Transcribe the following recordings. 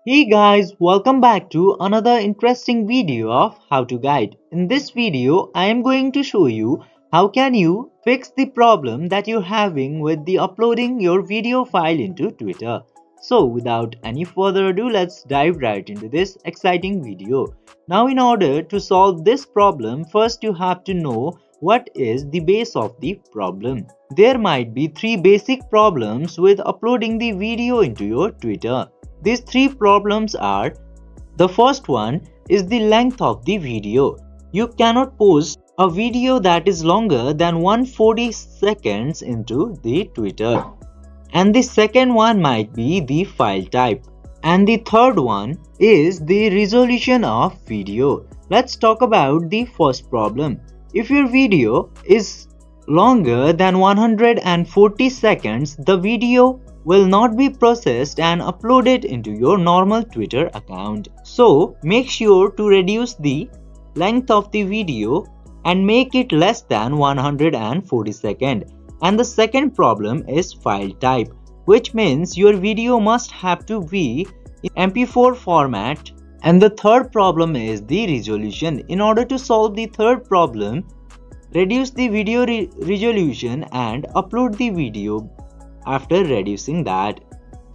Hey guys, welcome back to another interesting video of How to Guide. In this video, I am going to show you how can you fix the problem that you're having with the uploading your video file into Twitter. So without any further ado, let's dive right into this exciting video. Now in order to solve this problem, first you have to know what is the base of the problem. There might be three basic problems with uploading the video into your Twitter. These three problems are: the first one is the length of the video. You cannot post a video that is longer than 140 seconds into the Twitter. And the second one might be the file type. And the third one is the resolution of video. Let's talk about the first problem. If your video is longer than 140 seconds, the video will not be processed and uploaded into your normal Twitter account. So make sure to reduce the length of the video and make it less than 140 seconds. And the second problem is file type, which means your video must have to be in MP4 format. And the third problem is the resolution. In order to solve the third problem, reduce the video resolution and upload the video after reducing that.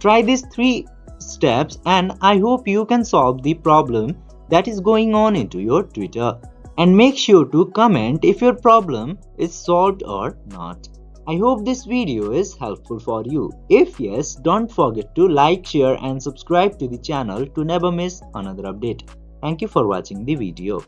Try these three steps and I hope you can solve the problem that is going on into your Twitter. And make sure to comment if your problem is solved or not. I hope this video is helpful for you. If yes, don't forget to like, share and subscribe to the channel to never miss another update. Thank you for watching the video.